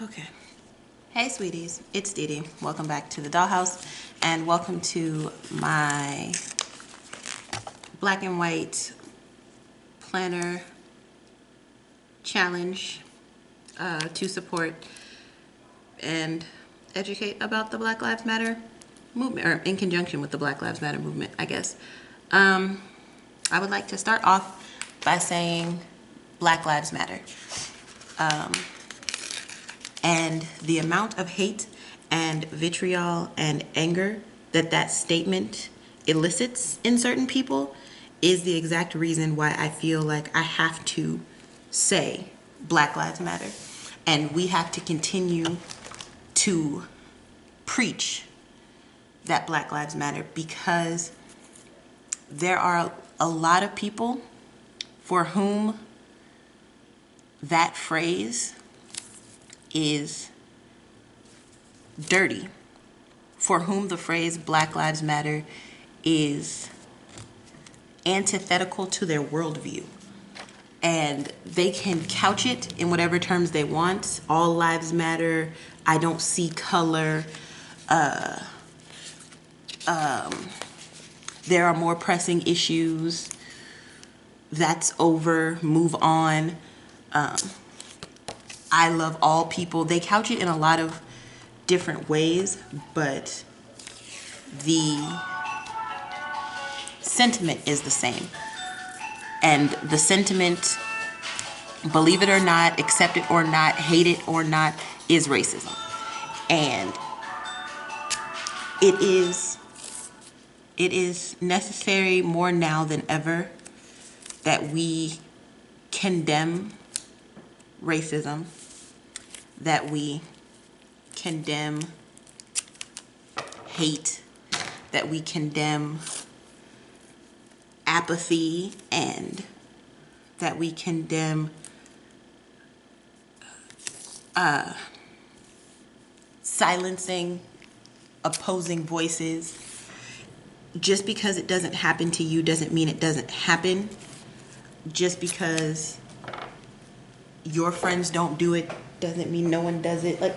Okay. Hey, sweeties. It's DeeDee. Welcome back to the dollhouse, and welcome to my black and white planner challenge to support and educate about the Black Lives Matter movement, or in conjunction with the Black Lives Matter movement, I guess. I would like to start off by saying Black Lives Matter. And the amount of hate and vitriol and anger that statement elicits in certain people is the exact reason why I feel like I have to say Black Lives Matter. And we have to continue to preach that Black Lives Matter, because there are a lot of people for whom that phrase is dirty, for whom the phrase Black Lives Matter is antithetical to their worldview. And they can couch it in whatever terms they want. All lives matter. I don't see color. There are more pressing issues. That's over. Move on. I love all people. They couch it in a lot of different ways, but the sentiment is the same. And the sentiment, believe it or not, accept it or not, hate it or not, is racism. And it is necessary more now than ever that we condemn racism, that we condemn hate, that we condemn apathy, and that we condemn silencing opposing voices. Just because it doesn't happen to you doesn't mean it doesn't happen. Just because your friends don't do it doesn't mean no one does it. Like,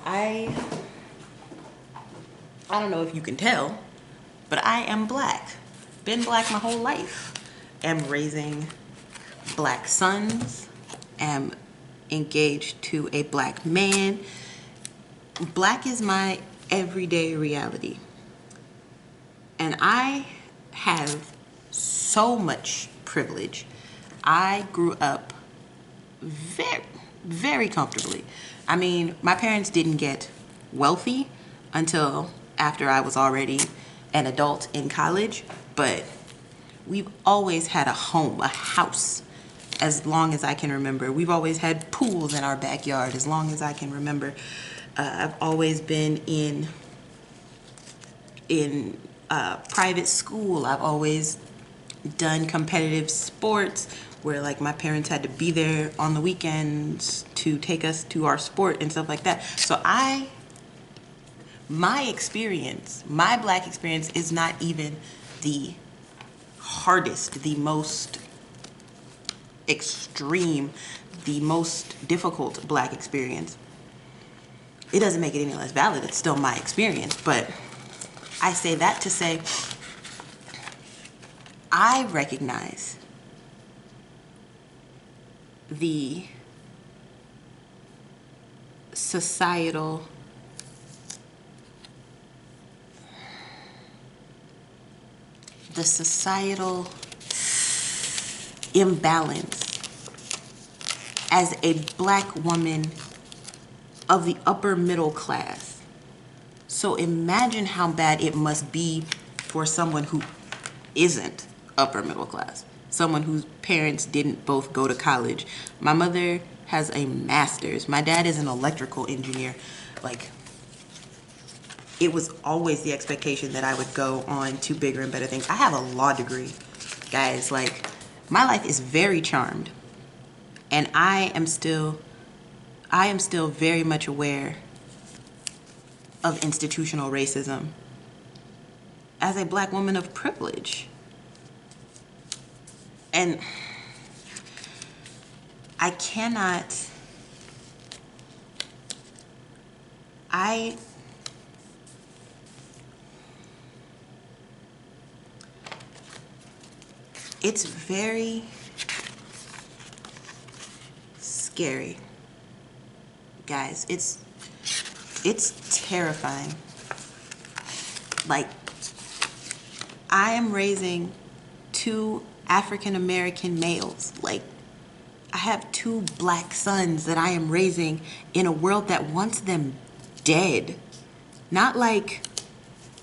I don't know if you can tell, but I am black. Been black my whole life. Am raising black sons. Am engaged to a black man. Black is my everyday reality. And I have so much privilege. I grew up very, very comfortably. I mean, my parents didn't get wealthy until after I was already an adult in college, but we've always had a home, a house, as long as I can remember. We've always had pools in our backyard as long as I can remember. I've always been in private school. I've always done competitive sports where, like, my parents had to be there on the weekends to take us to our sport and stuff like that. So my experience, my black experience, is not even the hardest, the most extreme, the most difficult black experience. It doesn't make it any less valid. It's still my experience. But I say that to say, I recognize the societal imbalance as a black woman of the upper middle class. So imagine how bad it must be for someone who isn't upper middle class, someone whose parents didn't both go to college. My mother has a master's. My dad is an electrical engineer. Like, it was always the expectation that I would go on to bigger and better things. I have a law degree, guys. Like, my life is very charmed, and I am still very much aware of institutional racism as a black woman of privilege. And I cannot It's very scary, guys. It's terrifying. Like, I am raising 2 African American males. Like, I have 2 black sons that I am raising in a world that wants them dead. Not like,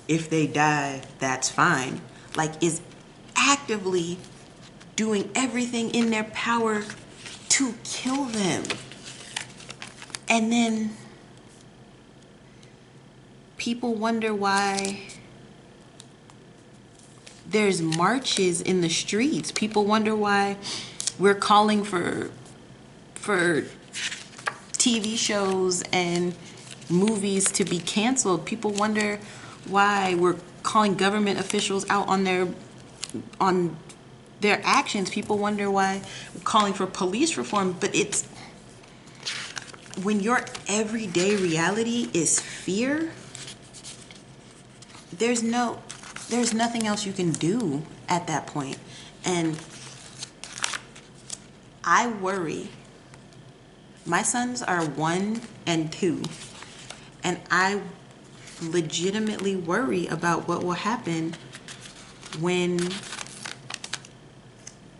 if they die, that's fine. Like, is actively doing everything in their power to kill them. And then people wonder why there's marches in the streets. People wonder why we're calling for TV shows and movies to be canceled. People wonder why we're calling government officials out on their actions. People wonder why we're calling for police reform. But it's when your everyday reality is fear, there's nothing else you can do at that point. And I worry. My sons are 1 and 2, and I legitimately worry about what will happen when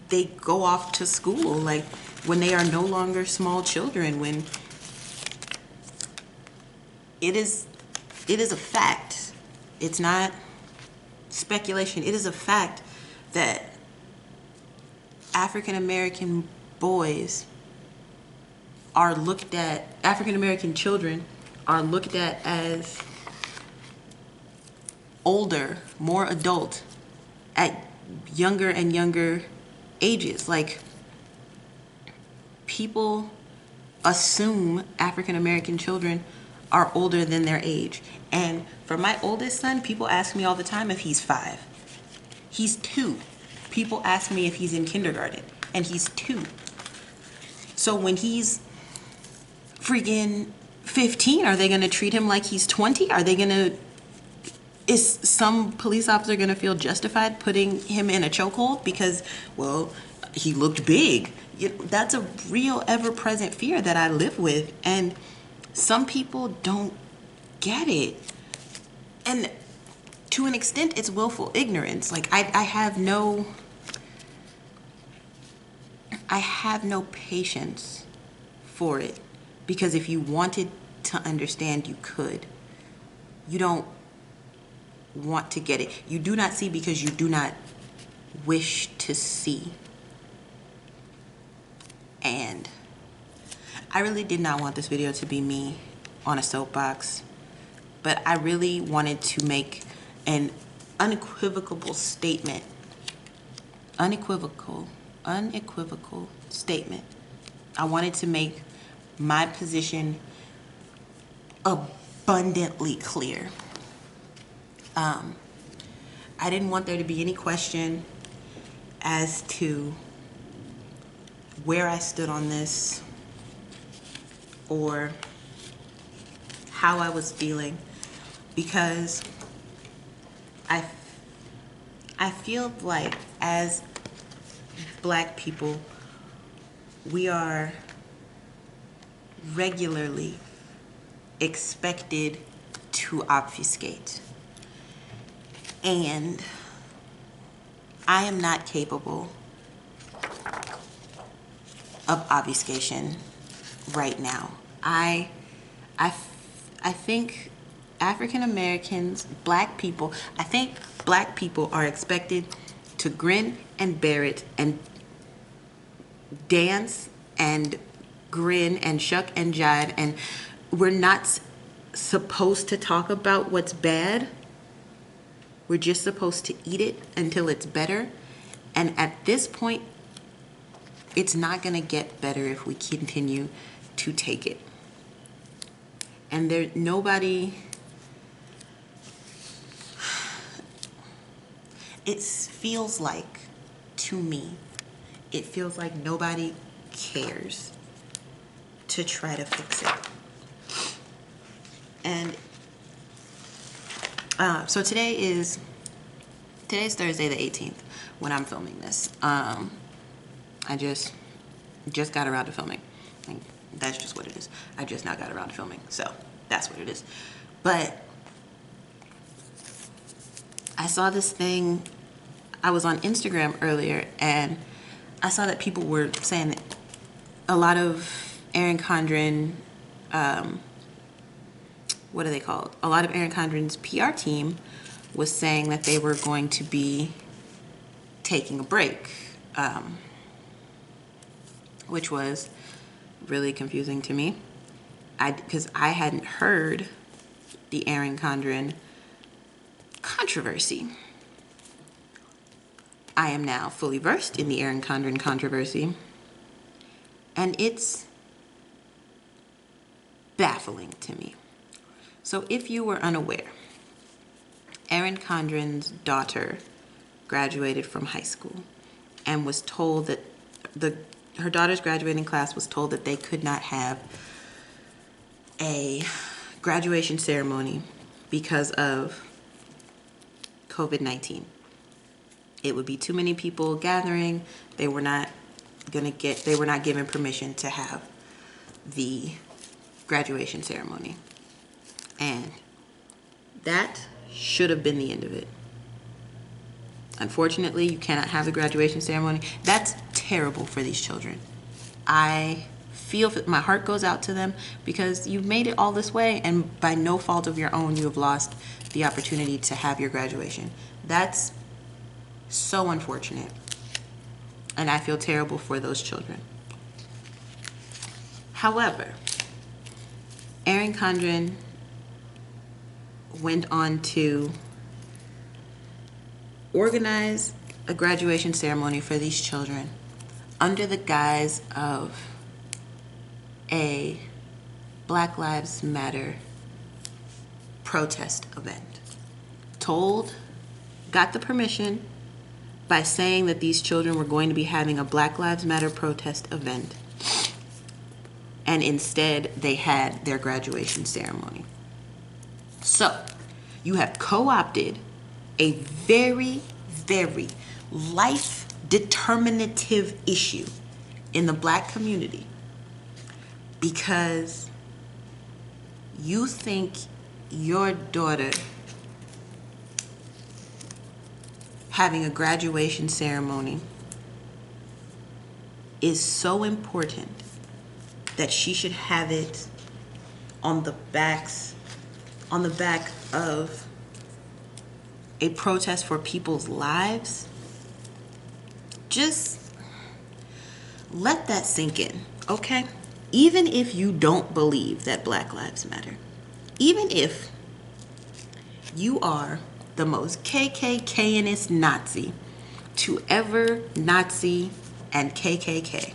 they go off to school, like when they are no longer small children, when it is a fact. It's not speculation. It is a fact that African American boys are looked at, African American children are looked at as older, more adult at younger and younger ages. Like, people assume African American children are older than their age. And for my oldest son, people ask me all the time if he's 5. He's 2. People ask me if he's in kindergarten, and he's 2. So when he's freaking 15, are they going to treat him like he's 20? Is some police officer going to feel justified putting him in a chokehold because, well, he looked big? That's a real ever-present fear that I live with, and some people don't get it. And to an extent, it's willful ignorance. Like, I have no patience for it, because if you wanted to understand, you could. You don't want to get it. You do not see because you do not wish to see. And I really did not want this video to be me on a soapbox, but I really wanted to make an unequivocal statement. Unequivocal statement. I wanted to make my position abundantly clear. I didn't want there to be any question as to where I stood on this or how I was feeling, because I feel like as Black people, we are regularly expected to obfuscate. And I am not capable of obfuscation right now. I think African Americans, Black people, I think Black people are expected to grin and bear it and dance and grin and shuck and jive, and we're not supposed to talk about what's bad. We're just supposed to eat it until it's better. And at this point, it's not going to get better if we continue to take it. And there's nobody... It feels like, to me, it feels like nobody cares to try to fix it. And so today's Thursday the 18th when I'm filming this. I just got around to filming. Like, that's just what it is. I just now got around to filming, so that's what it is. But I saw this thing. I was on Instagram earlier, and I saw that people were saying that a lot of Erin Condren, what are they called? A lot of Erin Condren's PR team was saying that they were going to be taking a break, which was really confusing to me. Because I hadn't heard the Erin Condren controversy. I am now fully versed in the Erin Condren controversy, and it's baffling to me. So if you were unaware, Erin Condren's daughter graduated from high school and was told that her daughter's graduating class was told that they could not have a graduation ceremony because of COVID-19. It would be too many people gathering. They were not given permission to have the graduation ceremony. And that should have been the end of it. Unfortunately, you cannot have the graduation ceremony. That's terrible for these children. I feel my heart goes out to them because you've made it all this way, and by no fault of your own, you have lost the opportunity to have your graduation. That's so unfortunate, and I feel terrible for those children. However, Erin Condren went on to organize a graduation ceremony for these children under the guise of a Black Lives Matter protest event. Got the permission by saying that these children were going to be having a Black Lives Matter protest event, and instead they had their graduation ceremony. So you have co-opted a very, very life determinative issue in the Black community because you think your daughter having a graduation ceremony is so important that she should have it on the back of a protest for people's lives. Just let that sink in, okay? Even if you don't believe that Black Lives Matter, even if you are the most KKK-inest Nazi to ever Nazi and KKK,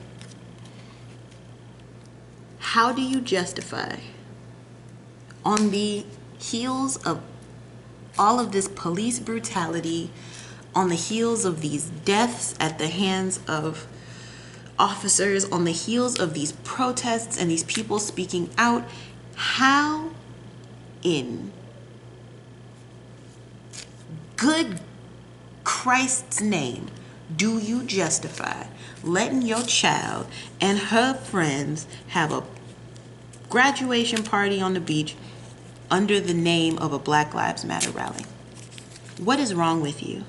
how do you justify, on the heels of all of this police brutality, on the heels of these deaths at the hands of officers, on the heels of these protests and these people speaking out, how in good Christ's name do you justify letting your child and her friends have a graduation party on the beach under the name of a Black Lives Matter rally? What is wrong with you?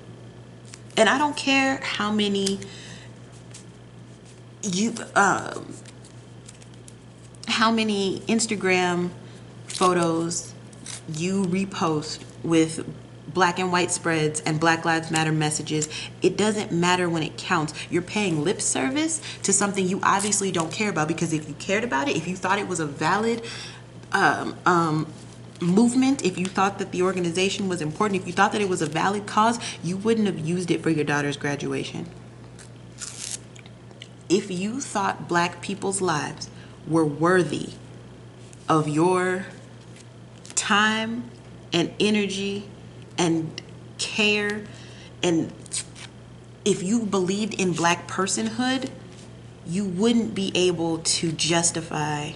And I don't care how many Instagram photos you repost with black and white spreads and Black Lives Matter messages. It doesn't matter when it counts. You're paying lip service to something you obviously don't care about, because if you cared about it, if you thought it was a valid movement, if you thought that the organization was important, if you thought that it was a valid cause, you wouldn't have used it for your daughter's graduation. If you thought Black people's lives were worthy of your time and energy and care, and if you believed in Black personhood, you wouldn't be able to justify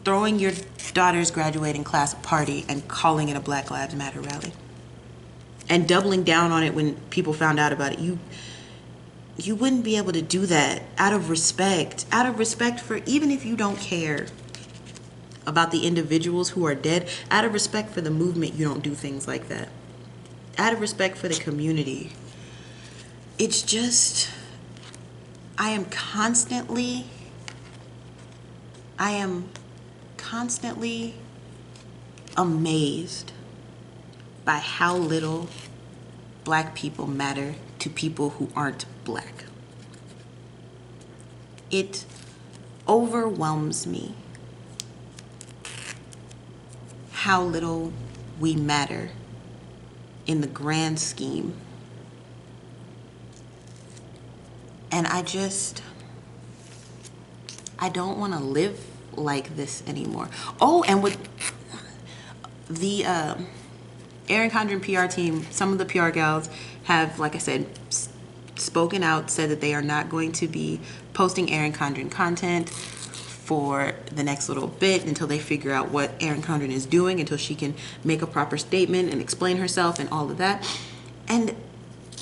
throwing your daughter's graduating class party and calling it a Black Lives Matter rally. And doubling down on it when people found out about it. You wouldn't be able to do that out of respect for, even if you don't care about the individuals who are dead, out of respect for the movement, you don't do things like that. Out of respect for the community. It's just, I am constantly amazed by how little Black people matter to people who aren't Black. It overwhelms me how little we matter in the grand scheme. And I don't want to live like this anymore. Oh, and with the Erin Condren PR team, some of the PR gals have, like I said, spoken out, said that they are not going to be posting Erin Condren content for the next little bit until they figure out what Erin Condren is doing, until she can make a proper statement and explain herself and all of that. And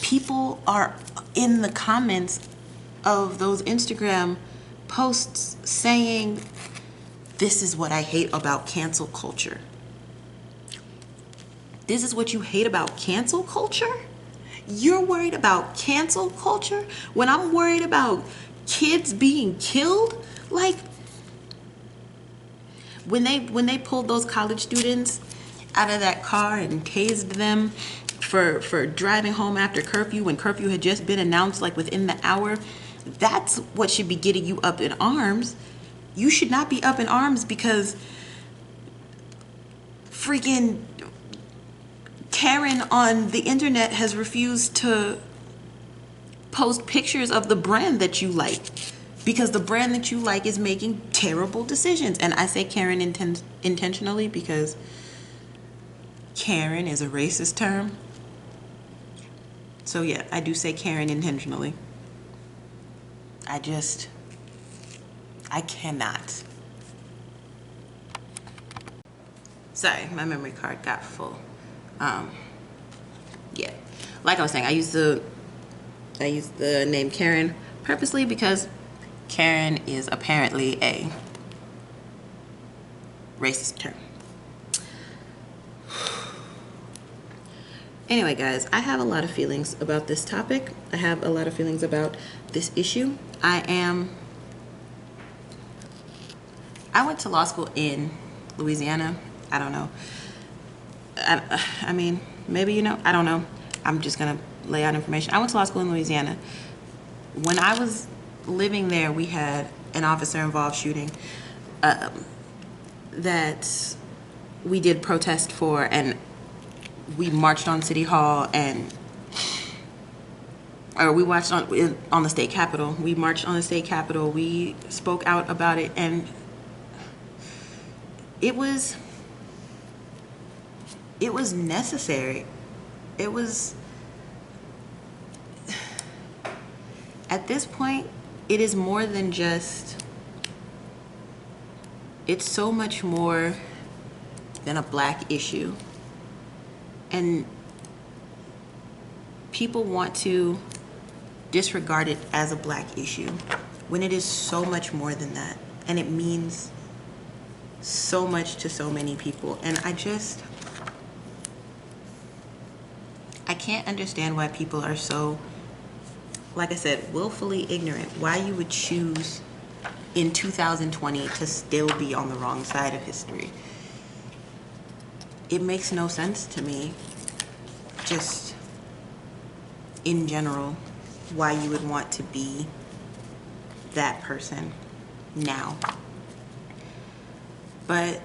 people are in the comments of those Instagram posts saying, this is what I hate about cancel culture. This is what you hate about cancel culture? You're worried about cancel culture when I'm worried about kids being killed? Like, when they pulled those college students out of that car and tased them for driving home after curfew, when curfew had just been announced, like within the hour, that's what should be getting you up in arms. You should not be up in arms because freaking Karen on the internet has refused to post pictures of the brand that you like, because the brand that you like is making terrible decisions. And I say Karen intentionally because Karen is a racist term. So yeah, I do say Karen intentionally. I cannot. Sorry, my memory card got full. Yeah, like I was saying, I use the name Karen purposely because Karen is apparently a racist term. Anyway, guys, I have a lot of feelings about this topic. I have a lot of feelings about this issue. I went to law school in Louisiana. I don't know. I mean, maybe you know. I don't know. I'm just going to lay out information. I went to law school in Louisiana. When I was living there, we had an officer-involved shooting that we did protest for, and we marched on City Hall, or we marched on the state capitol. We marched on the state capitol. We spoke out about it, and it was necessary. It was, at this point, it is more than just, it's so much more than a Black issue. And people want to disregard it as a Black issue when it is so much more than that. And it means so much to so many people. And I can't understand why people are so, like I said, willfully ignorant. Why you would choose in 2020 to still be on the wrong side of history. It makes no sense to me, just in general, why you would want to be that person now. But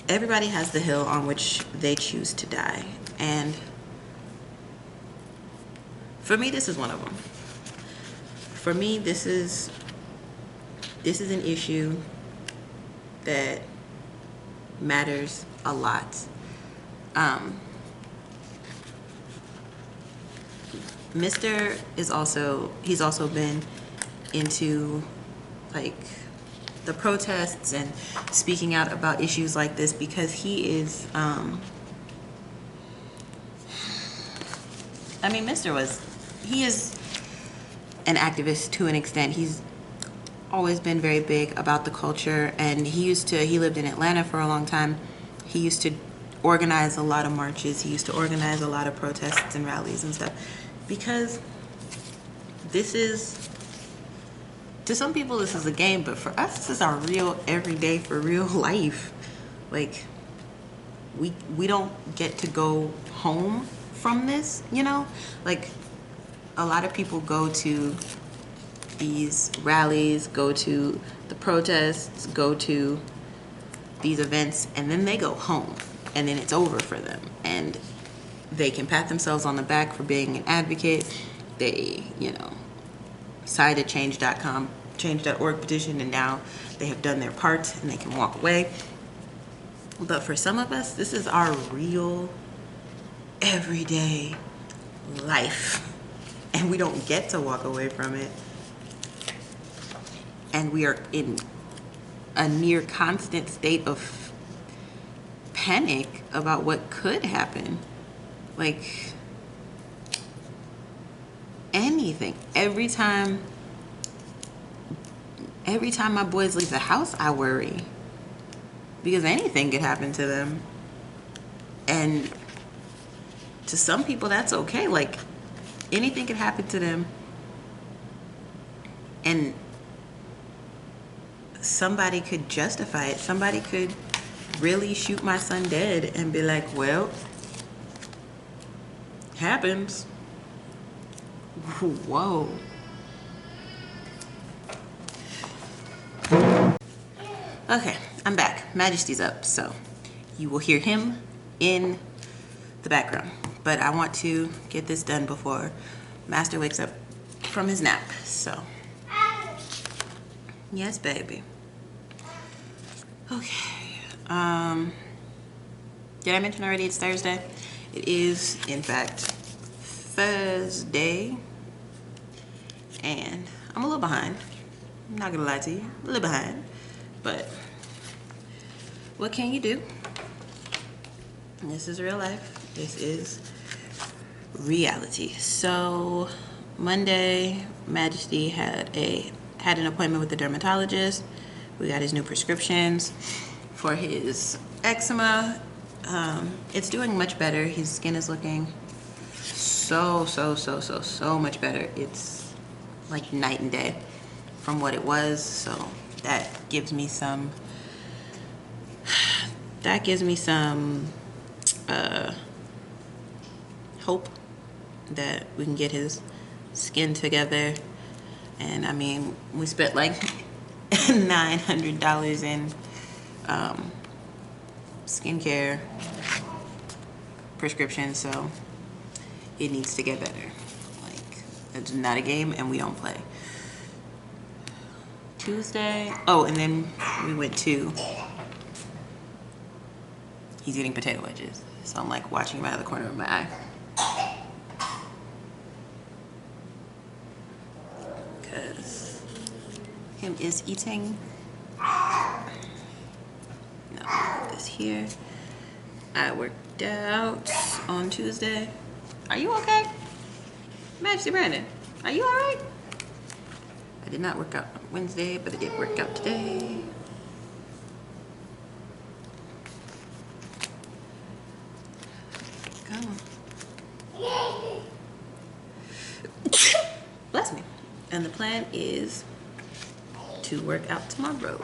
everybody has the hill on which they choose to die. And for me, this is one of them. For me, this is an issue that matters a lot. Mr. he's also been into like the protests and speaking out about issues like this, because he is, I mean, he is an activist to an extent. He's always been very big about the culture, and he lived in Atlanta for a long time. He used to organize a lot of marches. He used to organize a lot of protests and rallies and stuff, because this is, to some people this is a game, but for us this is our real everyday, for real life. Like, we don't get to go home from this, you know? Like, a lot of people go to these rallies, go to the protests, go to these events, and then they go home, and then it's over for them, and they can pat themselves on the back for being an advocate. They, you know, signed a change.org petition, and now they have done their part and they can walk away. But for some of us, this is our real everyday life, and we don't get to walk away from it. And we are in a near constant state of panic about what could happen. Like, anything. Every time my boys leave the house, I worry, because anything could happen to them. And to some people that's okay. Like, anything could happen to them, and somebody could justify it. Somebody could really shoot my son dead and be like, well, happens. Whoa. Okay, I'm back. Majesty's up, so you will hear him in the background. But I want to get this done before Master wakes up from his nap. So, yes, baby. Okay. Did I mention already it's Thursday? It is, in fact, Thursday. And I'm a little behind. I'm not gonna lie to you. I'm a little behind. But what can you do? This is real life. This is reality. So Monday, Majesty had an appointment with the dermatologist. We got his new prescriptions for his eczema. It's doing much better. His skin is looking so much better. It's like night and day from what it was. So that gives me some hope that we can get his skin together. And I mean, we spent like $900 in skincare prescriptions, so it needs to get better. Like, it's not a game, and we don't play. Tuesday, oh, and then we went to, he's eating potato wedges, so I'm like watching him out of the corner of my eye. Because him is eating. No, this here. I worked out on Tuesday. Are you okay? Majesty Brandon, are you alright? I did not work out on Wednesday, but I did work out today. Come on. Bless me. And the plan is to work out tomorrow.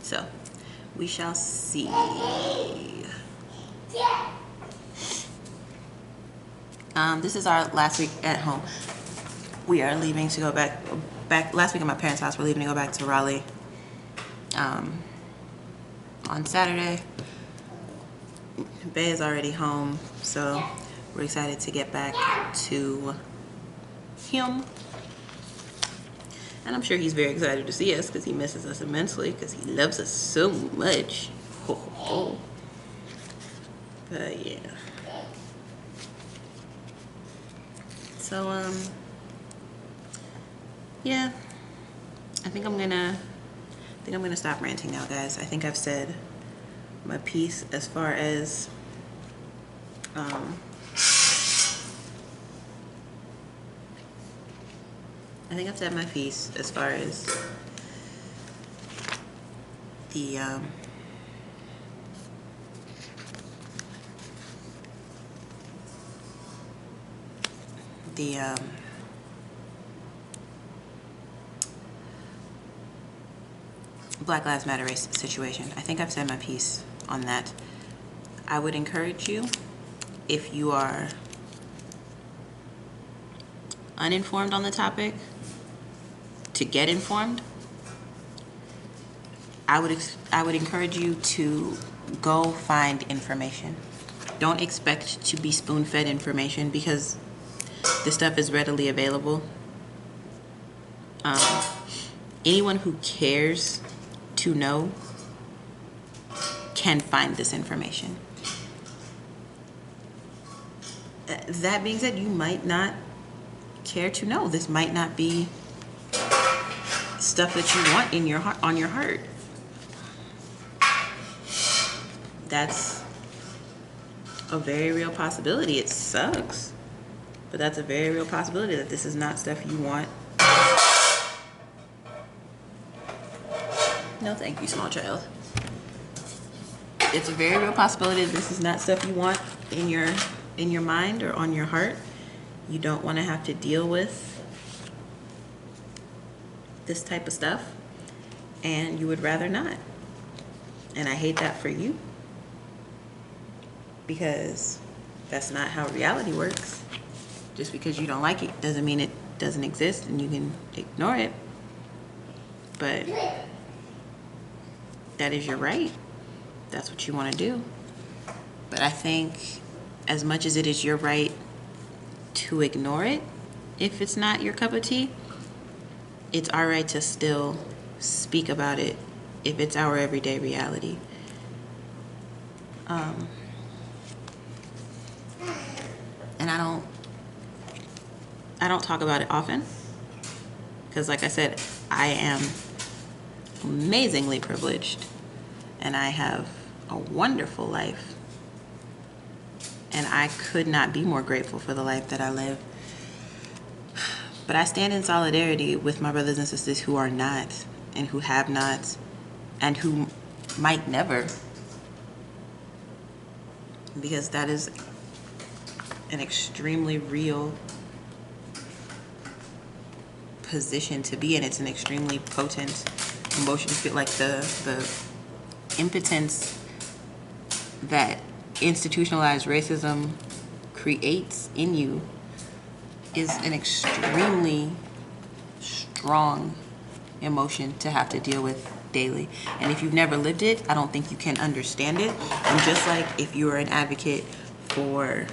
So, we shall see. This is our last week at home. We are leaving to go back last week at my parents' house. We're leaving to go back to Raleigh on Saturday. Bay is already home, so we're excited to get back to him. And I'm sure he's very excited to see us because he misses us immensely because he loves us so much. But yeah. So yeah, I think I'm gonna stop ranting now, guys. I think I've said my piece as far as I think I've said my piece as far as the the Black Lives Matter race situation. I think I've said my piece on that. I would encourage you, if you are uninformed on the topic, to get informed. I would encourage you to go find information. Don't expect to be spoon-fed information, because this stuff is readily available. Anyone who cares to know can find this information. That being said, you might not care to know. This might not be stuff that you want in your heart, on your heart. That's a very real possibility. It sucks, but that's a very real possibility that this is not stuff you want. No, thank you, small child. It's a very real possibility that this is not stuff you want in your mind or on your heart. You don't want to have to deal with this type of stuff, and you would rather not. And I hate that for you, because that's not how reality works. Just because you don't like it doesn't mean it doesn't exist and you can ignore it. But that is your right. That's what you want to do. But I think as much as it is your right to ignore it, if it's not your cup of tea, it's our right to still speak about it if it's our everyday reality. And I don't talk about it often, because like I said, I am amazingly privileged and I have a wonderful life, and I could not be more grateful for the life that I live. But I stand in solidarity with my brothers and sisters who are not, and who have not, and who might never, because that is an extremely real position to be in. It's an extremely potent emotion. I feel like the impotence that institutionalized racism creates in you is an extremely strong emotion to have to deal with daily. And if you've never lived it, I don't think you can understand it. And just like if you are an advocate for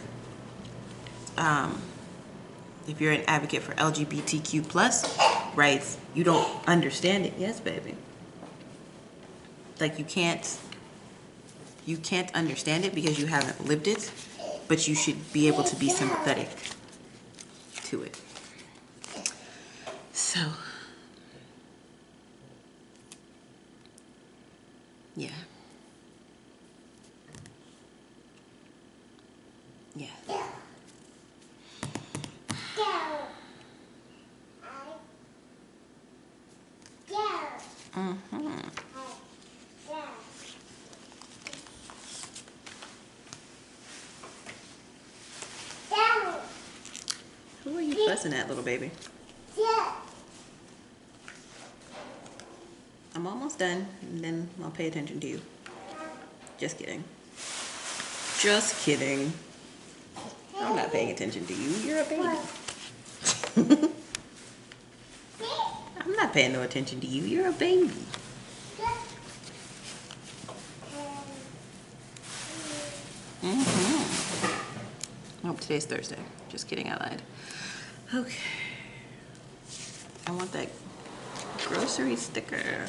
LGBTQ plus rights, you don't understand it. Yes, baby. Like you can't understand it because you haven't lived it, but you should be able to be sympathetic to it. So, yeah. Yeah. Who are you fussing at, little baby? I'm almost done, and then I'll pay attention to you. Just kidding. Just kidding. I'm not paying attention to you. You're a baby. I'm not paying no attention to you. You're a baby. Oh, today's Thursday. Just kidding, I lied. Okay. I want that grocery sticker.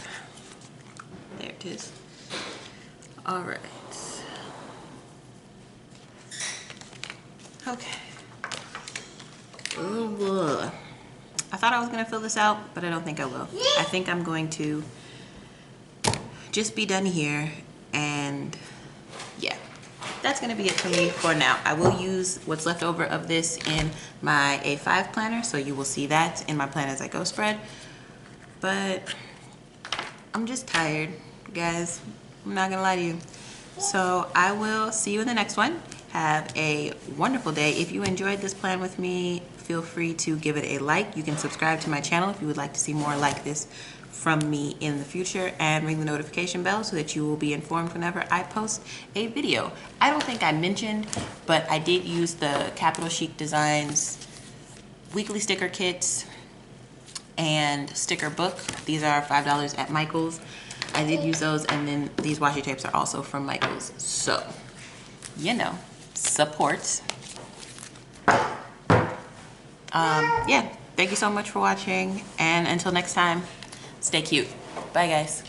There it is. All right. Okay. Oh, boy. I thought I was gonna fill this out, but I don't think I will. I think I'm going to just be done here, and yeah, that's gonna be it for me for now. I will use what's left over of this in my A5 planner, so you will see that in my Plan As I Go spread. But I'm just tired, guys. I'm not gonna lie to you. So I will see you in the next one. Have a wonderful day. If you enjoyed this plan with me, feel free to give it a like. You can subscribe to my channel if you would like to see more like this from me in the future, and ring the notification bell so that you will be informed whenever I post a video. I don't think I mentioned, but I did use the Capital Chic Designs weekly sticker kits and sticker book. These are $5 at Michael's. I did use those, and then these washi tapes are also from Michael's. So, you know, support. Yeah, thank you so much for watching, and until next time, stay cute. Bye, guys.